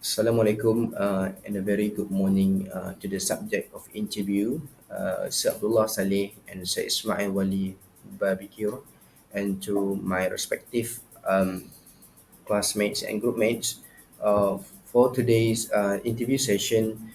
Assalamualaikum and a very good morning to the subject of interview, Sir Abdullah Saleh and Sir Ismail Wali Babikir, and to my respective classmates and group mates. For today's interview session,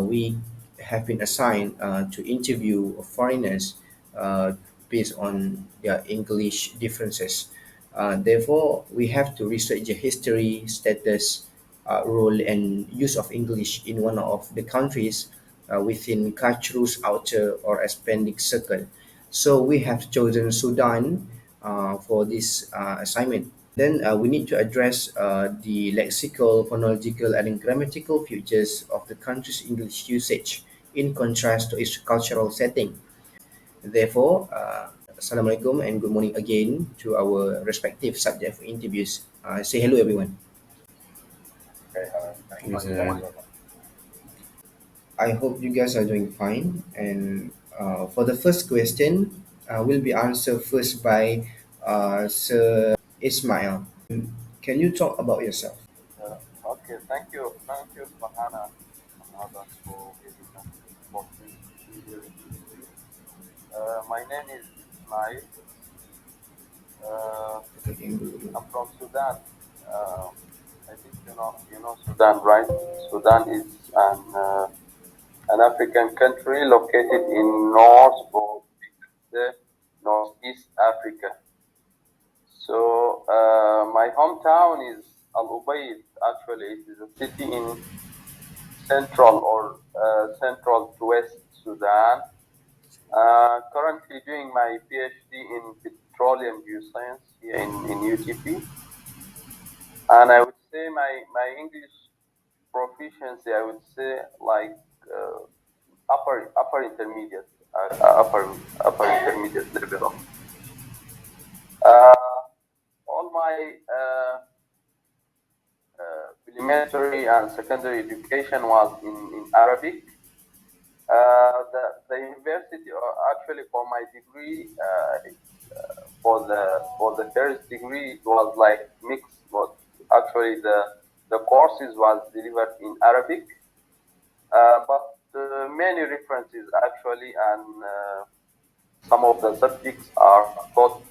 we have been assigned to interview foreigners uh, based on their English differences. Therefore, we have to research the history, status, role, and use of English in one of the countries within Kachru's outer or expanding circle. So we have chosen Sudan for this assignment. Then we need to address the lexical, phonological, and grammatical features of the country's English usage in contrast to its cultural setting. Therefore, Assalamualaikum and good morning again to our respective subject for interviews. Say hello, everyone. Okay, thank Yes, you very much. I hope you guys are doing fine. And for the first question, will be answered first by Sir Ismail. Can you talk about yourself? Okay, thank you, Farhana and others for giving us this opportunity to be here in this interview. My name is Ismail. Uh, I'm from Sudan. Uh, I think you know Sudan, right? Sudan is an African country located in North or the Northeast Africa. So my hometown is Al Ubaid. Actually, it is a city in central or central to West Sudan. Currently doing my PhD in petroleum geoscience here in UTP, and I would say my English proficiency, I would say like uh, upper intermediate, upper intermediate level. Uh, all my elementary and secondary education was in Arabic. The university, or actually for my degree, for the first degree, it was like mixed, but actually the courses was delivered in Arabic, but many references actually, and some of the subjects are taught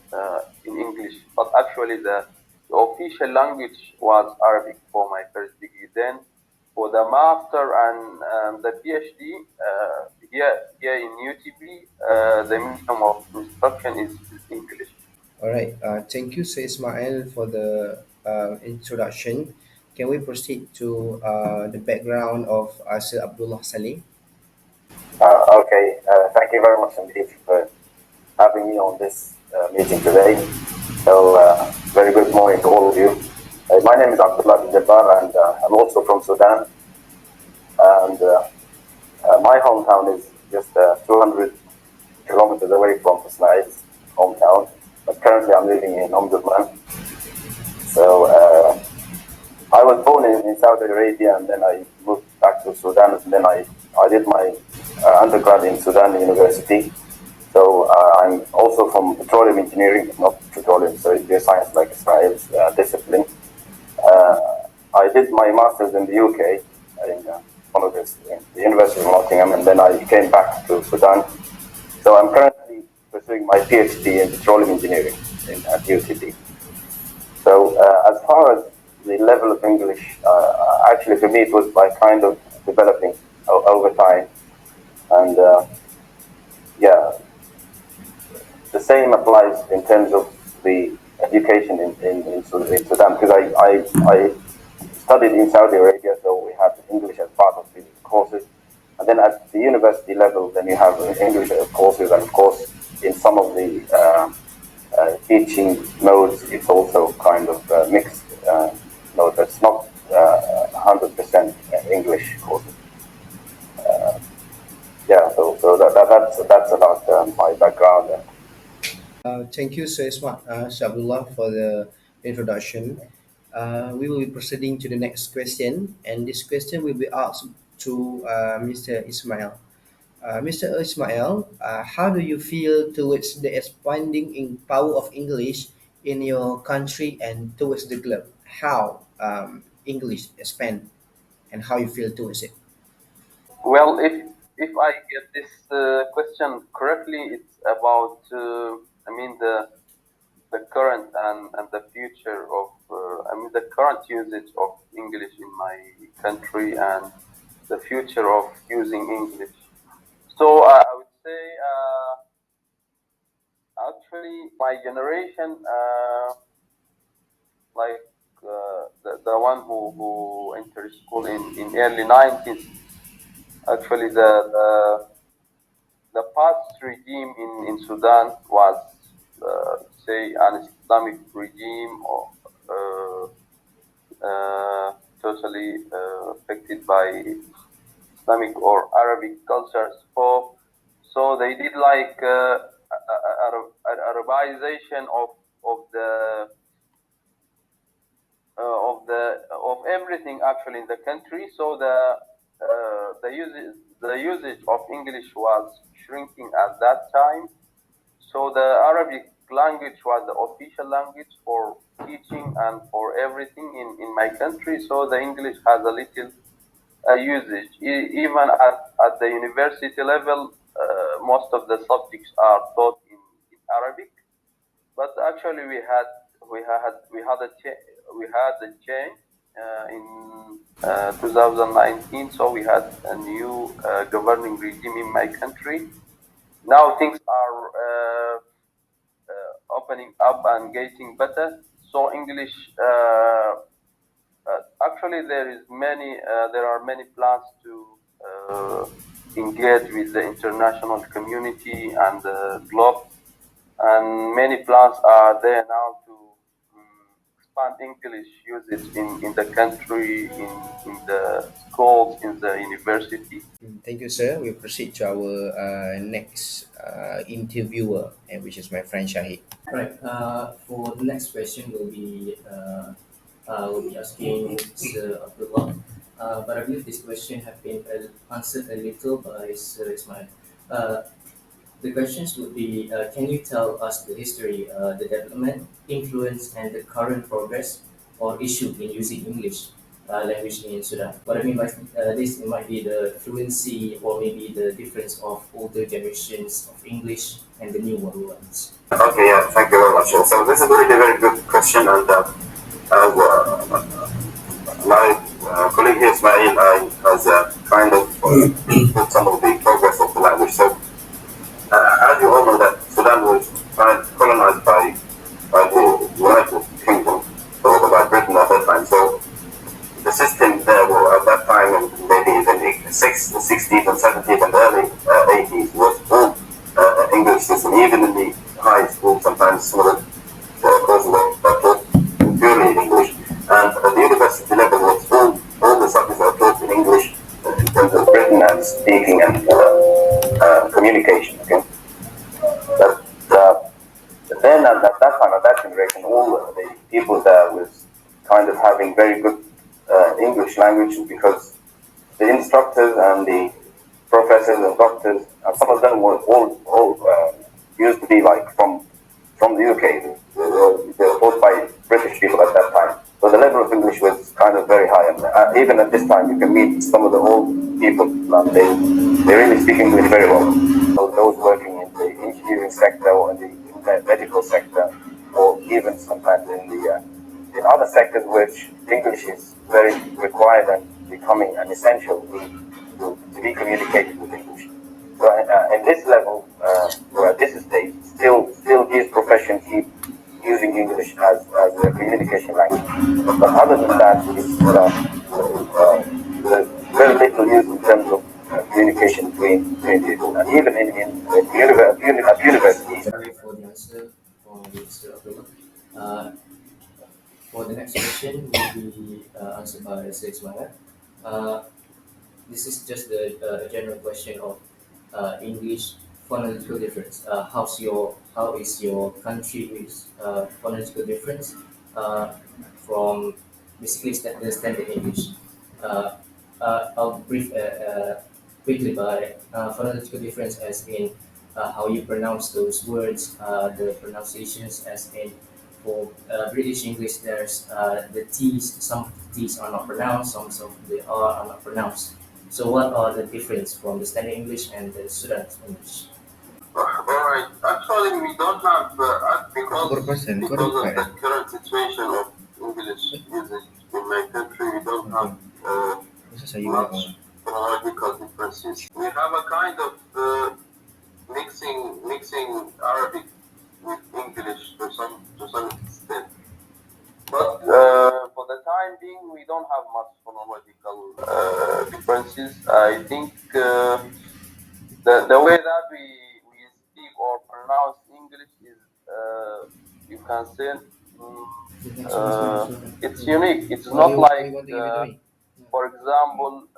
in English, but actually the official language was Arabic for my first degree. Then for the master and the PhD, here in UTB, the medium of instruction is English. All right. Thank you, Sir Ismail, for the introduction. Can we proceed to the background of Sir Abdullah Saleh? Okay, thank you very much indeed for having me on this meeting today. So, very good morning to all of you. My name is Abdullah bin Jabbar, and I'm also from Sudan. And my hometown is just 200 kilometers away from Ismail's hometown. But currently, I'm living in Omdurman. So, I was born in Saudi Arabia, and then I moved back to Sudan, and then I did my undergrad in Sudan University. So I'm also from petroleum engineering, not petroleum, so geoscience like Israel's discipline. Uh, I did my master's in the UK in one of in the University of Nottingham, and then I came back to Sudan. So I'm currently pursuing my PhD in petroleum engineering at UTD. So as far as the level of English, actually for me it was by kind of developing over time, and yeah, the same applies in terms of the education in Sudan, because I studied in Saudi Arabia, so we had English as part of the courses. And then at the university level, then you have English courses, and of course, in some of the teaching modes, it's also kind of mixed mode. That's not 100% English courses. Yeah, so that's about my background. Thank you, Sir Abdullah, for the introduction. We will be proceeding to the next question, and this question will be asked to Mr. Ismail. Mr. Ismail, how do you feel towards the expanding in power of English in your country and towards the globe? How English expand? and how you feel towards it. Well, if I get this question correctly, it's about I mean the current and the future of I mean the current usage of English in my country and the future of using English. So I would say actually my generation, like the one who entered school in early 90s, actually the past regime in Sudan was, say, an Islamic regime or uh, totally affected by Islamic or Arabic cultures. So they did like Arabization of everything actually in the country. So the usage of English was shrinking at that time. So the Arabic language was the official language for teaching and for everything in my country. So the English has a little usage. Even at the university level, most of the subjects are taught in Arabic. But actually, we had a change in 2019. So we had a new governing regime in my country. Now things are opening up and getting better. So English, actually, there are many plans to engage with the international community and the globe, and many plans are there now to expand English usage in the country, in the schools, in the university. Thank you, sir. We'll proceed to our next interviewer, and which is my friend Shahid. Right. For the next question, will be asking Sir Abdullah. But I believe this question have been answered a little by Sir Ismail. Uh, the questions would be: can you tell us the history, the development, influence, and the current progress or issue in using English language in Sudan? What I mean by this, it might be the fluency or maybe the difference of older generations of English and the newer ones. Okay, yeah, thank you very much. So this is really a very good question, and my colleague here, Ismail, has kind of put some of the progress of the language. So as you all know, that Sudan was colonized by the United Kingdom, or by Britain at that time. So the system there were at that time, and maybe even the 60s and 70s and early 80s, was all English system. Even in the high school, sometimes some of the courses were taught purely in English. And at the university level, was all the subjects are taught in English in terms of written and speaking and communication. Okay, but then at that time, at that generation, all the people there was kind of having very good English language, because the instructors and the professors and doctors, and some of them were all used to be like from the UK. They were taught by British people at that time. So the level of English was kind of very high. And even at this time, you can meet some of the old people. They really speak English very well. So those working in the engineering sector or in the medical sector, or even sometimes in other sectors which English is very required and becoming an essential to be communicated with English. So in this level, or at this stage, still these professions keep using English as a communication language. But other than that, it's very little use in terms of communication between people. And even at universities. Sorry for the answer from Mr. Abdullah. Uh, for the next question will be answered by Sir Ismail. Uh, this is just the general question of English phonological difference. How is your country with phonological difference from basically the standard English? Uh, I'll brief quickly by phonological difference as in how you pronounce those words, the pronunciations as in for British English, there's the T's. Some of the T's are not pronounced. Some of the R are not pronounced. So, what are the difference from the standard English and the Sudanese English? Alright, actually we don't have Aku because of the current situation of English usage in my country, we don't have much phonological differences. We have a kind of mixing Arabic with English to some extent. But for the time being, we don't have much phonological differences. I think the way that we speak or pronounce English is, you can say, it's unique. It's not like, for example,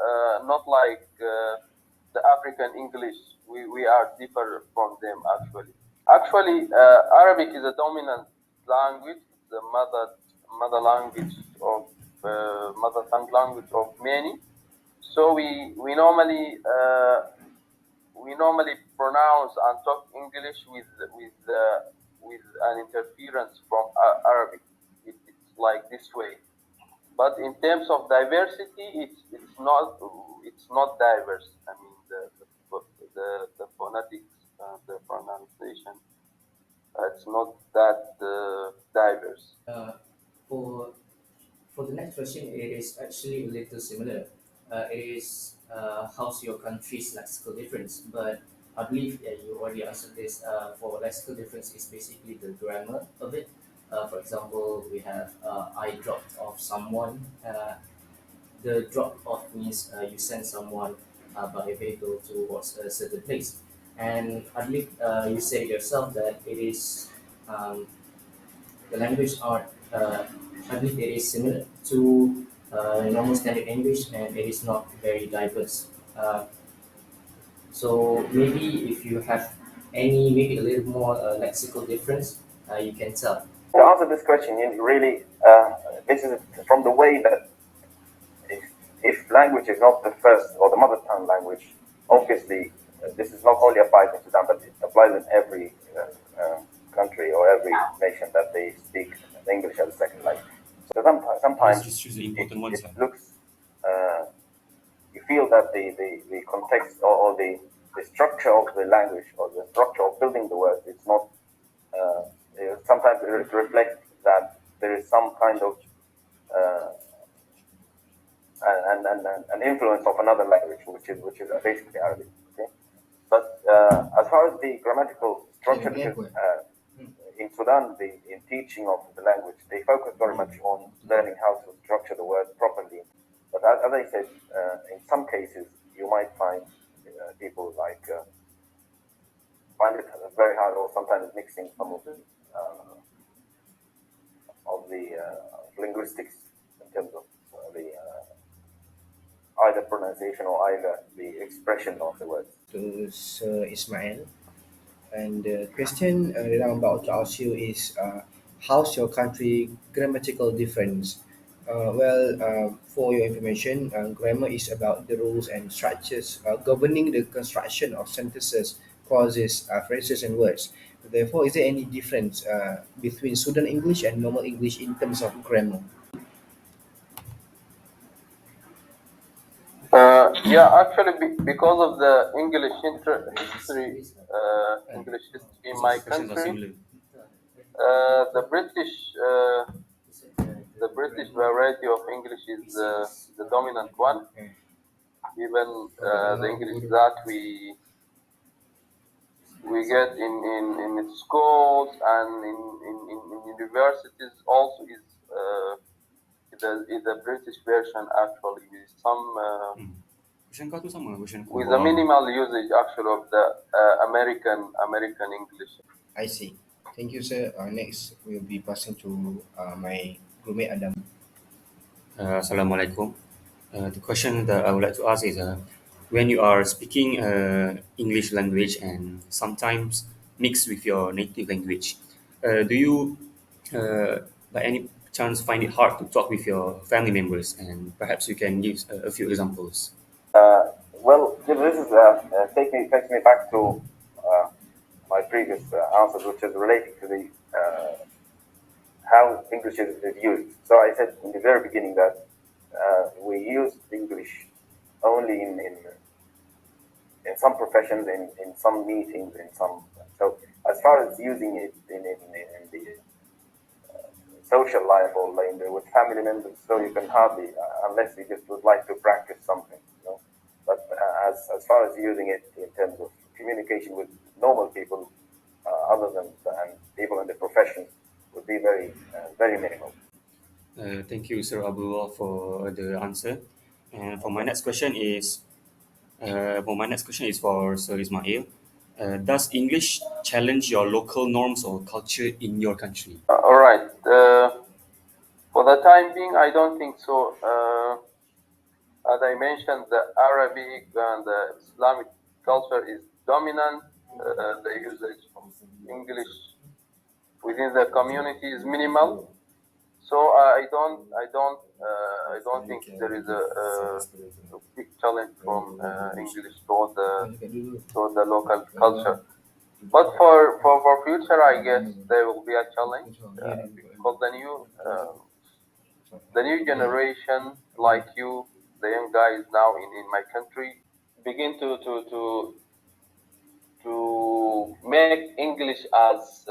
not like the African English. We are different from them actually. Actually, Arabic is a dominant language. It's the mother language of mother tongue language of many. So we normally pronounce and talk English with an interference from Arabic. It's like this way. But in terms of diversity, it's not diverse. I mean the phonetics, the pronunciation, it's not that diverse. For For the next question, it is actually a little similar. It is how's your country's lexical difference? But I believe you already answered this. For lexical difference is basically the grammar of it. For example, we have I dropped off someone. The drop off means you send someone by vehicle towards a certain place. And I believe you said yourself that it is the language are, I believe it is similar to normal standard English and it is not very diverse. So maybe if you have maybe a little more lexical difference, you can tell. To answer this question, you really, this is from the way that if, if language is not the first or the mother tongue language, obviously this is not only applies in Sudan, but it applies in every country or every nation that they speak English as a second language. So sometimes Let's just choose the important ones. it looks, you feel that the context or the structure of the language or the structure of building the words, it's not, sometimes it reflects that there is some kind of an influence of another language, which is basically Arabic. Okay, but as far as the grammatical structure, because in Sudan, in teaching of the language, they focus very much on learning how to structure the words properly. But as I said, in some cases, you might find people like find it very hard, or sometimes mixing some of the linguistics in terms of the either pronunciation or either the expression of the words. To Sir Ismail. And the question that I'm about to ask you is how's your country grammatical difference? For your information, grammar is about the rules and structures governing the construction of sentences, clauses, phrases, and words. Therefore, is there any difference between Sudan English and normal English in terms of grammar? Yeah, actually, because of the history, English history in my Questions are country, similar. the British variety of English is the dominant one. Even the English that we get in schools and in universities also is the British version actually with some Question kau tu sama question aku. with a minimal usage actually of the American English. I see. Thank you, sir. Next, we'll be passing to my roommate Adam. Assalamualaikum. The question that I would like to ask is when you are speaking English language and sometimes mixed with your native language, do you by any chance find it hard to talk with your family members? And perhaps you can give a few examples. Well, this is takes me back to my previous answers, which is relating to the how English is used. So I said in the very beginning that we use English only in some professions, in some meetings, in some. So as far as using it in the social life or like with family members, so you can hardly, unless you just would like to practice something, you know. But as far as using it in terms of communication with normal people, other than and people in the profession, would be very minimal. Thank you, Sir Abdullah, for the answer. And for my next question is for Sir Ismail. Does English challenge your local norms or culture in your country? All right. For the time being, I don't think so. As I mentioned, the Arabic and the Islamic culture is dominant. The usage of English within the community is minimal. So I don't think there is a big challenge from English to the local culture. But for future, I guess there will be a challenge because the new generation, like you, the young guys now in my country, begin to make English as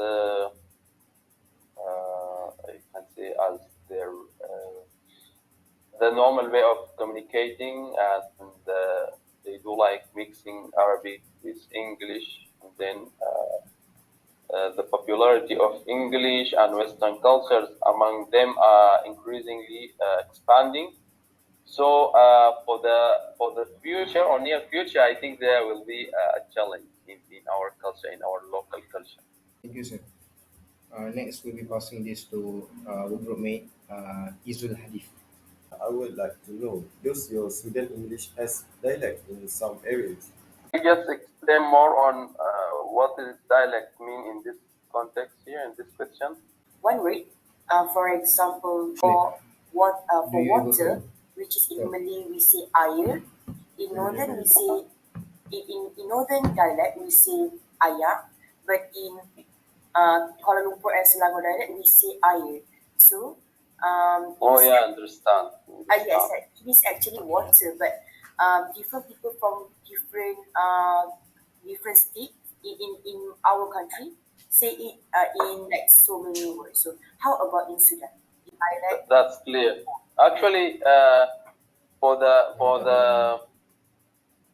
I can say as their the normal way of communicating, and they do like mixing Arabic with English, and then the popularity of English and Western cultures among them are increasingly expanding. So for the future or near future, I think there will be a challenge in our culture, in our local culture. Thank you, sir. Next, we'll be passing this to our group mate, Izul Hadif. I would like to know, does your Sudan English has dialect in some areas? I just explain more on what does dialect mean in this context here, in this question. One word, for example, for Do you able water, to? which is in So, Malay we say air. In northern we say in northern dialect we say ayah, but in Kuala Lumpur and Selangor dialect we say air. So Oh yeah, understand. yes, Understand. it is actually water, but different people from different states in our country say it in like so many words. So how about in Sudan? In dialect, That's clear. Actually, for the for the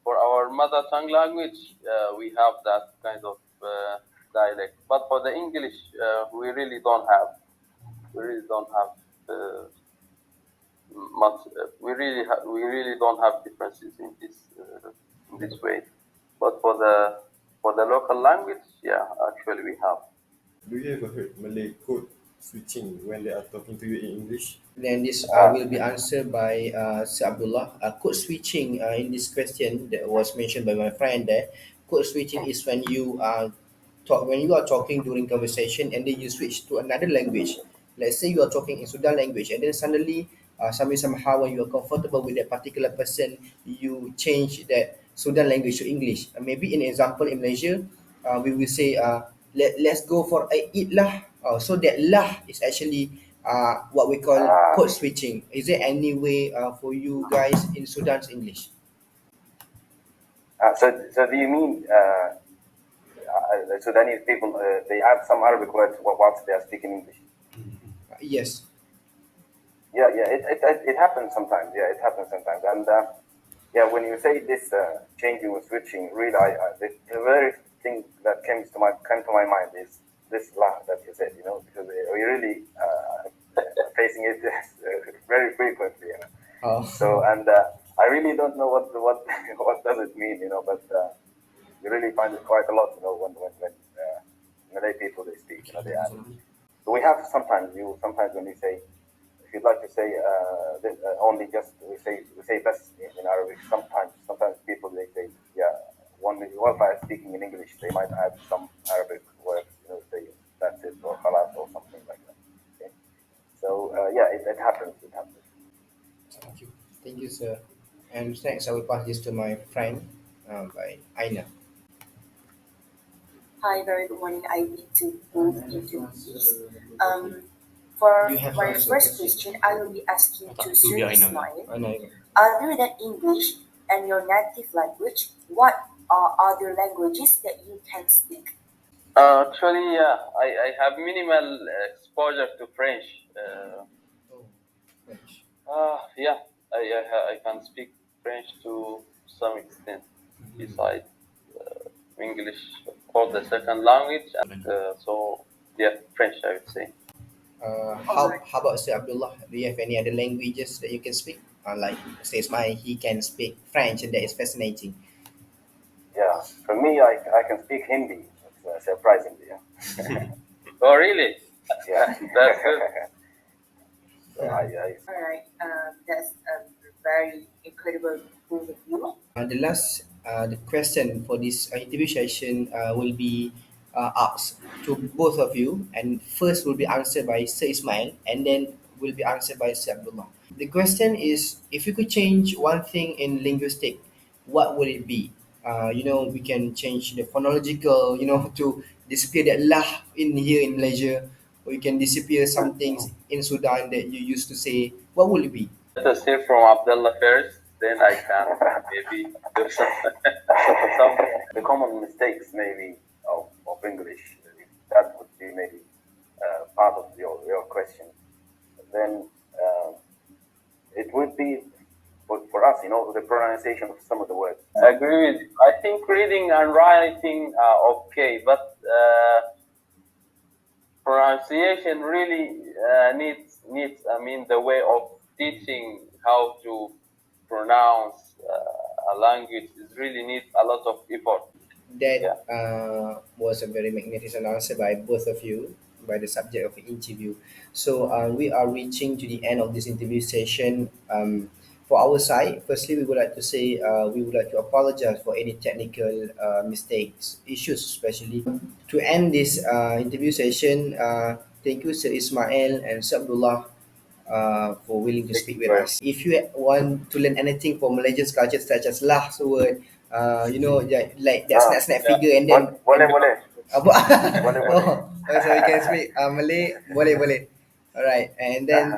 for our mother tongue language, we have that kind of dialect. But for the English, we really don't have. We really don't have much. We really don't have differences in this way. But for the local language, yeah, actually we have. Do you ever heard Malay code switching when they are talking to you in English? then this will be answered by Sir Abdullah. Code switching in this question that was mentioned by my friend there. Code switching is when you are talking during conversation and then you switch to another language. Let's say you are talking in Sudan language and then suddenly somehow when you are comfortable with that particular person, you change that Sudan language to English. Maybe in example in Malaysia, we will say let's go for a eat lah. So that lah is actually what we call Uh, code switching. Is there any way for you guys in Sudan's English? so do you mean Sudanese people? They have some Arabic words whilst they are speaking English. Yes. Yeah. It happens sometimes. Yeah, it happens sometimes. And yeah, when you say this changing or switching, really, the very thing that came to my mind is this laugh that you said. You know, because we really facing it very frequently. You know? Oh. So and I really don't know what what does it mean. You know, but you really find it quite a lot. You know, when Malay people they speak. You know, they add. So we have sometimes when we say, if you'd like to say only just we say best in Arabic. Sometimes people they say yeah. One by speaking in English, they might add some Arabic words. You know, say that's it or khalas or something like that. Okay. So yeah, it happens. It happens. Thank you. Thank you, sir. And next, I will pass this to my friend by Aina. hi, very good morning. I need to move into this. Um, For You have to my answer the first question. question, I will be asking to Itu Sir biar I know ya. Ismail. I know. Other than English and your native language, what are other languages that you can speak? Actually, yeah, I have minimal exposure to French. Oh, French. Yeah, I can speak French to some extent, besides English for the second language, and so yeah, French I would say. How about Sir Abdullah? Do you have any other languages that you can speak? Like says my he can speak French, and that is fascinating. Yeah, for me, I can speak Hindi, surprisingly. Yeah. Oh, really? Yeah. That's good. So I All right, that's a very incredible both of you. The question for this interview session will be asked to both of you, and first will be answered by Sir Ismail, and then will be answered by Sir Abdullah. The question is, if you could change one thing in linguistic, what would it be? We can change the phonological, to disappear that lah in here in Malaysia, or you can disappear some things in Sudan that you used to say. What would it be? Let us hear from Abdullah first, then I can maybe do some. some the common mistakes maybe of English. That would be maybe part of your question. Then it would be for us, the pronunciation of some of the words. I agree with you. I think reading and writing are okay, but pronunciation really needs. I mean, the way of teaching how to pronounce a language is really needs a lot of effort. That Yeah. was a very magnificent answer by both of you, by the subject of the interview. So we are reaching to the end of this interview session. For our side, firstly, we would like to say we would like to apologize for any technical mistakes, issues, especially. To end this interview session, thank you, Sir Ismail and Sir Abdullah, for willing to Thank speak you with very us. If you want to learn anything from Malaysian culture, such as lah word, like that Ah, snap Yeah. figure, and then boleh boleh apa? boleh boleh. Oh, so you can speak Malay, boleh boleh. All right, and then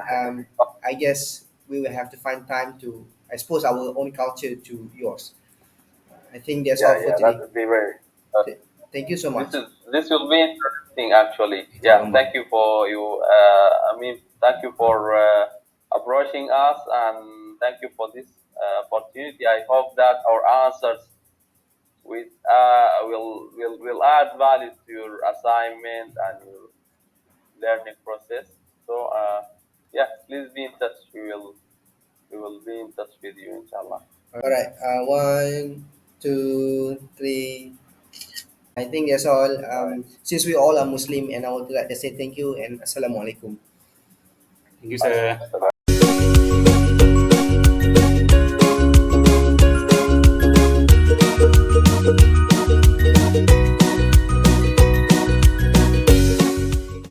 I guess we will have to find time to expose our own culture to yours. I think that's Yeah, all for yeah, that today. would be very. Uh, Thank you so this much. is this will be interesting actually. Itu Yeah. lama. Thank you for you. I mean, thank you for approaching us, and thank you for this opportunity. I hope that our answers will add value to your assignment and your learning process. So yeah, please be in touch. We will be in touch with you, inshallah. All right, one, two, three. I think that's all. All right. Since we all are Muslim, and I would like to say thank you and Assalamualaikum. Thank you, Bye. sir. Bye.